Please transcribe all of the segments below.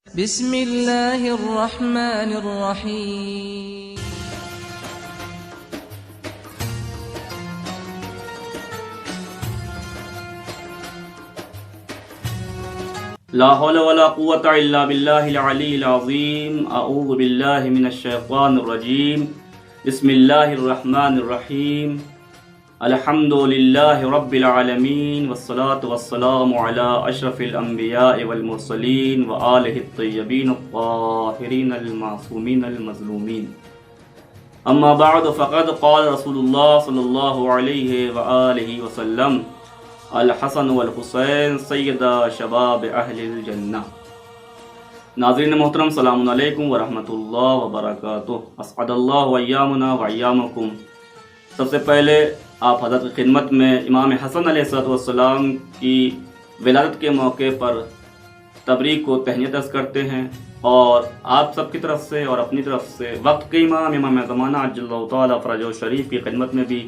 بسم اللہ الرحمن الرحیم۔ لا حول ولا قوة الا باللہ العلی العظیم۔ اعوذ باللہ من الشیطان الرجیم۔ بسم اللہ الرحمن الرحیم۔ الحمد للہ رب العالمین والصلاة والسلام علی اشرف الانبیاء والمرسلین وآلہ الطیبین الطاہرین المعصومین المظلومین۔ اما بعد فقد قال رسول اللہ صلی اللہ علیہ وآلہ وسلم: الحسن والحسین سیدہ شباب اہل الجنہ۔ ناظرین محترم، السلام علیکم ورحمۃ اللہ وبرکاتہ۔ اسعد اللہ ایامنا وایامکم۔ سب سے پہلے آپ حضرت کی خدمت میں امام حسن علیہ السلام کی ولادت کے موقع پر تبریک و تہنیت عرض کرتے ہیں، اور آپ سب کی طرف سے اور اپنی طرف سے وقت کے امام زمانہ عجل اللہ تعالیٰ فرجہ شریف کی خدمت میں بھی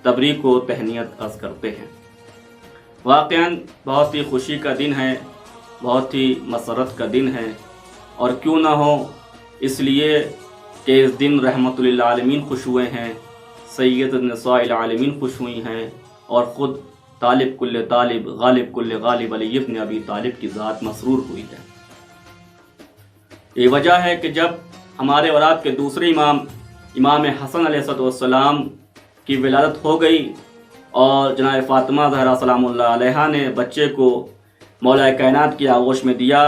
تبریک و تہنیت عرض کرتے ہیں۔ واقعاً بہت ہی خوشی کا دن ہے، بہت ہی مسرت کا دن ہے، اور کیوں نہ ہو، اس لیے کہ اس دن رحمت للعالمین خوش ہوئے ہیں، سید النساء العالمین خوش ہوئی ہیں، اور خود طالب کل طالب غالب کل غالب علی ابن ابی طالب کی ذات مسرور ہوئی ہے۔ یہ وجہ ہے کہ جب ہمارے اور آپ کے دوسرے امام حسن علیہ السلام کی ولادت ہو گئی، اور جناب فاطمہ زہرا سلام اللہ علیہا نے بچے کو مولا کائنات کی آغوش میں دیا،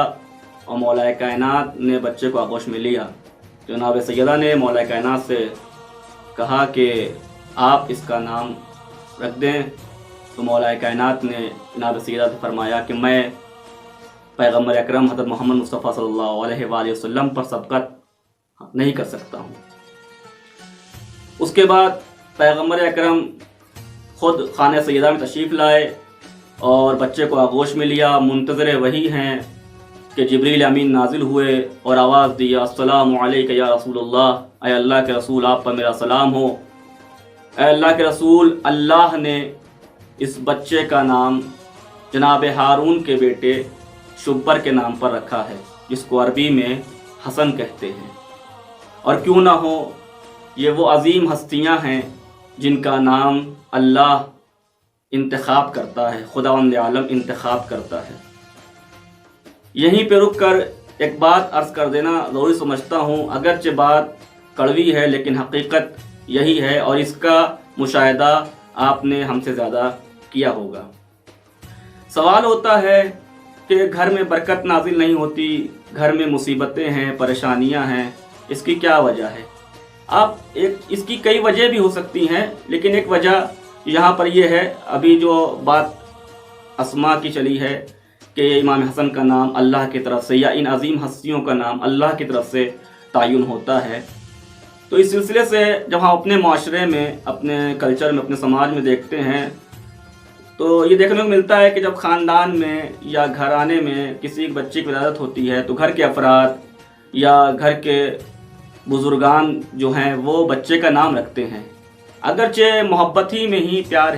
اور مولا کائنات نے بچے کو آغوش میں لیا، جناب سیدہ نے مولا کائنات سے کہا کہ آپ اس کا نام رکھ دیں، تو مولا کائنات نے جناب سیدہ سے فرمایا کہ میں پیغمبر اکرم حضرت محمد مصطفیٰ صلی اللہ علیہ وآلہ وسلم پر سبقت نہیں کر سکتا ہوں۔ اس کے بعد پیغمبر اکرم خود خانہ سیدہ میں تشریف لائے اور بچے کو آغوش میں لیا۔ منتظر وہی ہیں کہ جبریل امین نازل ہوئے اور آواز دیا: السلام علیک یا رسول اللہ، اے اللہ کے رسول آپ پر میرا سلام ہو۔ اے اللہ کے رسول، اللہ نے اس بچے کا نام جناب ہارون کے بیٹے شبر کے نام پر رکھا ہے، جس کو عربی میں حسن کہتے ہیں۔ اور کیوں نہ ہو، یہ وہ عظیم ہستیاں ہیں جن کا نام اللہ انتخاب کرتا ہے، خداوند عالم انتخاب کرتا ہے۔ یہیں پہ رک کر ایک بات عرض کر دینا ضروری سمجھتا ہوں، اگرچہ بات کڑوی ہے لیکن حقیقت یہی ہے، اور اس کا مشاہدہ آپ نے ہم سے زیادہ کیا ہوگا۔ سوال ہوتا ہے کہ گھر میں برکت نازل نہیں ہوتی، گھر میں مصیبتیں ہیں، پریشانیاں ہیں، اس کی کیا وجہ ہے؟ اس کی کئی وجہ بھی ہو سکتی ہیں، لیکن ایک وجہ یہاں پر یہ ہے، ابھی جو بات اسماء کی چلی ہے کہ امام حسن کا نام اللہ کی طرف سے، یا ان عظیم ہستیوں کا نام اللہ کی طرف سے تعین ہوتا ہے، تو اس سلسلے سے جب ہم اپنے معاشرے میں، اپنے کلچر میں، اپنے سماج میں دیکھتے ہیں، تو یہ دیکھنے کو ملتا ہے کہ جب خاندان میں یا گھرانے میں کسی ایک بچے کی ولادت ہوتی ہے، تو گھر کے افراد یا گھر کے بزرگان جو ہیں وہ بچے کا نام رکھتے ہیں، اگرچہ محبت ہی میں ہی، پیار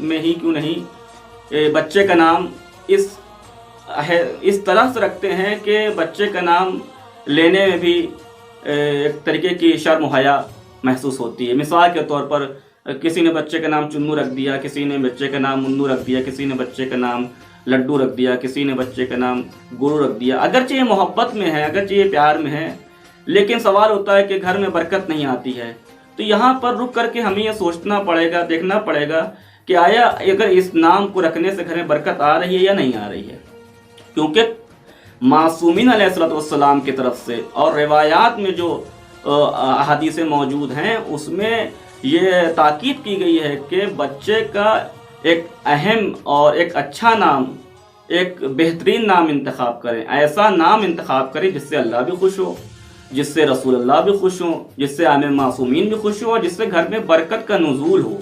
میں ہی کیوں نہیں، بچے کا نام اس طرح سے رکھتے ہیں کہ بچے کا نام لینے میں بھی ایک طریقے کی شرم و حیا محسوس ہوتی ہے۔ مثال کے طور پر کسی نے بچے کا نام چنو رکھ دیا، کسی نے بچے کا نام منو رکھ دیا، کسی نے بچے کا نام لڈو رکھ دیا، کسی نے بچے کا نام گرو رکھ دیا۔ اگرچہ یہ محبت میں ہے، اگرچہ یہ پیار میں ہے، لیکن سوال ہوتا ہے کہ گھر میں برکت نہیں آتی ہے۔ تو یہاں پر رک کر کے ہمیں یہ سوچنا پڑے گا، دیکھنا پڑے گا کہ آیا اگر اس نام کو رکھنے سے گھر میں برکت آ رہی ہے یا نہیں آ رہی ہے، کیونکہ معصومین علیہ السلام کی طرف سے اور روایات میں جو احادیث موجود ہیں، اس میں یہ تاکید کی گئی ہے کہ بچے کا ایک اہم اور ایک اچھا نام، ایک بہترین نام انتخاب کریں، ایسا نام انتخاب کریں جس سے اللہ بھی خوش ہو، جس سے رسول اللہ بھی خوش ہوں، جس سے عام معصومین بھی خوش ہوں، اور جس سے گھر میں برکت کا نزول ہو۔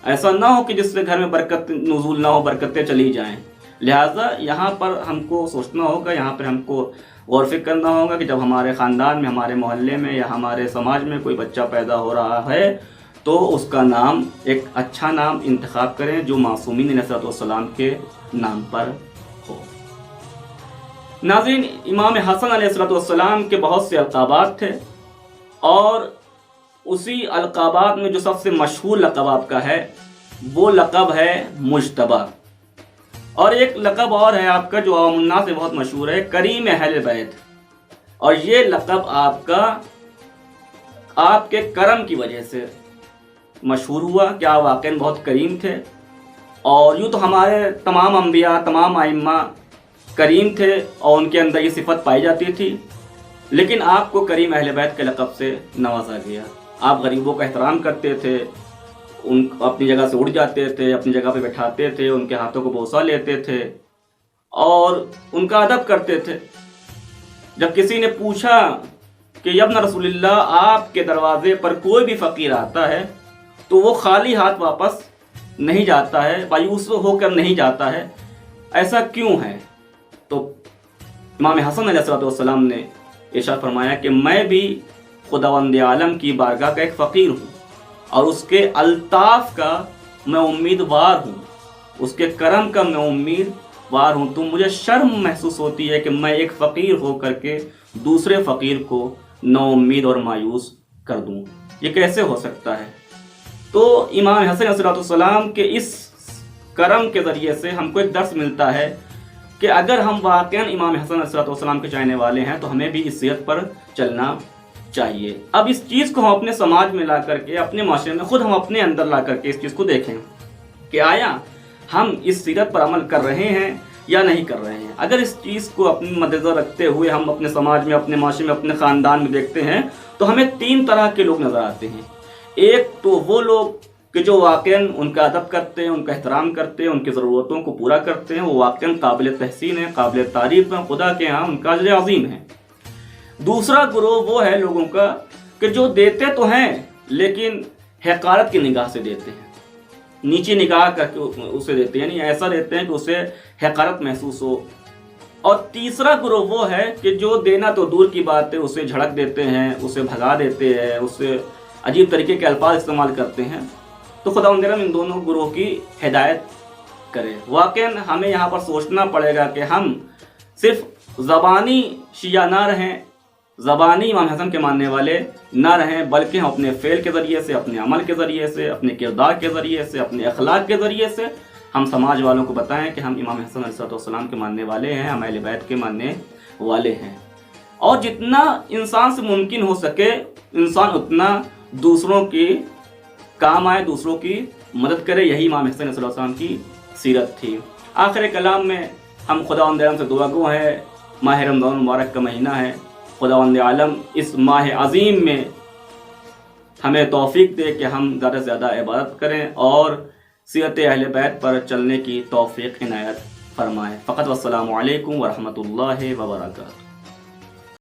ایسا نہ ہو کہ جس سے گھر میں برکت نزول نہ ہو، برکتیں چلی جائیں۔ لہٰذا یہاں پر ہم کو سوچنا ہوگا، یہاں پر ہم کو غور فکر کرنا ہوگا کہ جب ہمارے خاندان میں، ہمارے محلے میں یا ہمارے سماج میں کوئی بچہ پیدا ہو رہا ہے، تو اس کا نام ایک اچھا نام انتخاب کریں جو معصومین علیہ السلام کے نام پر ہو۔ ناظرین، امام حسن علیہ السلام کے بہت سے القابات تھے، اور اسی القابات میں جو سب سے مشہور لقب آپ کا ہے وہ لقب ہے مجتبی، اور ایک لقب اور ہے آپ کا جو عوام الناس سے بہت مشہور ہے، کریم اہل بیت۔ اور یہ لقب آپ کا آپ کے کرم کی وجہ سے مشہور ہوا کہ آپ واقعاً بہت کریم تھے، اور یوں تو ہمارے تمام انبیاء، تمام ائمہ کریم تھے اور ان کے اندر یہ صفت پائی جاتی تھی، لیکن آپ کو کریم اہل بیت کے لقب سے نوازا گیا۔ آپ غریبوں کا احترام کرتے تھے، ان اپنی جگہ سے اٹھ جاتے تھے، اپنی جگہ پہ بٹھاتے تھے، ان کے ہاتھوں کو بوسہ لیتے تھے اور ان کا ادب کرتے تھے۔ جب کسی نے پوچھا کہ یا ابن رسول اللہ، آپ کے دروازے پر کوئی بھی فقیر آتا ہے تو وہ خالی ہاتھ واپس نہیں جاتا ہے، مایوس ہو کر نہیں جاتا ہے، ایسا کیوں ہے؟ تو امام حسن علیہ السلام نے ارشاد فرمایا کہ میں بھی خداوند عالم کی بارگاہ کا ایک فقیر ہوں، اور اس کے الطاف کا میں امیدوار ہوں، اس کے کرم کا میں امیدوار ہوں۔ تو مجھے شرم محسوس ہوتی ہے کہ میں ایک فقیر ہو کر کے دوسرے فقیر کو نا امید اور مایوس کر دوں، یہ کیسے ہو سکتا ہے؟ تو امام حسن علیہ السلام کے اس کرم کے ذریعے سے ہم کو ایک درس ملتا ہے کہ اگر ہم واقعاً امام حسن علیہ السلام کے چاہنے والے ہیں تو ہمیں بھی اس سیرت پر چلنا چاہیے۔ اب اس چیز کو ہم اپنے سماج میں لا کر کے، اپنے معاشرے میں خود ہم اپنے اندر لا کر کے اس چیز کو دیکھیں کہ آیا ہم اس سیرت پر عمل کر رہے ہیں یا نہیں کر رہے ہیں۔ اگر اس چیز کو اپنے مد نظر رکھتے ہوئے ہم اپنے سماج میں، اپنے معاشرے میں، اپنے خاندان میں دیکھتے ہیں تو ہمیں 3 طرح کے لوگ نظر آتے ہیں۔ ایک تو وہ لوگ کہ جو واقعاً ان کا ادب کرتے ہیں، ان کا احترام کرتے ہیں، ان کی ضرورتوں کو پورا کرتے ہیں، وہ واقعاً قابل تحسین ہیں، قابل تعریف ہیں، خدا کے ہاں ان کا اجر عظیم ہے۔ دوسرا گروہ وہ ہے لوگوں کا کہ جو دیتے تو ہیں لیکن حقارت کی نگاہ سے دیتے ہیں، نیچے نگاہ کر کے اسے دیتے ہیں، یعنی ایسا دیتے ہیں کہ اسے حقارت محسوس ہو۔ اور تیسرا گروہ وہ ہے کہ جو دینا تو دور کی بات ہے، اسے جھڑک دیتے ہیں، اسے بھگا دیتے ہیں، اسے عجیب طریقے کے الفاظ استعمال کرتے ہیں۔ تو خداوند عالم ان دونوں گروہ کی ہدایت کرے۔ واقعاً ہمیں یہاں پر سوچنا پڑے گا کہ ہم صرف زبانی شیعہ نہ رہیں، زبانی امام حسن کے ماننے والے نہ رہیں، بلکہ ہم اپنے فعل کے ذریعے سے، اپنے عمل کے ذریعے سے، اپنے کردار کے ذریعے سے، اپنے اخلاق کے ذریعے سے ہم سماج والوں کو بتائیں کہ ہم امام حسن علیہ السلام کے ماننے والے ہیں، ہم اہل بیت کے ماننے والے ہیں۔ اور جتنا انسان سے ممکن ہو سکے انسان اتنا دوسروں کی کام آئے، دوسروں کی مدد کرے، یہی امام حسن علیہ السلام کی سیرت تھی۔ آخر کلام میں ہم خداوند عالم سے دعا گو ہیں، ماہ رمضان مبارک کا مہینہ ہے، خداوند عالم اس ماہ عظیم میں ہمیں توفیق دے کہ ہم زیادہ سے زیادہ عبادت کریں اور سیرت اہل بیت پر چلنے کی توفیق عنایت فرمائے۔ فقط والسلام علیکم ورحمۃ اللہ وبرکاتہ۔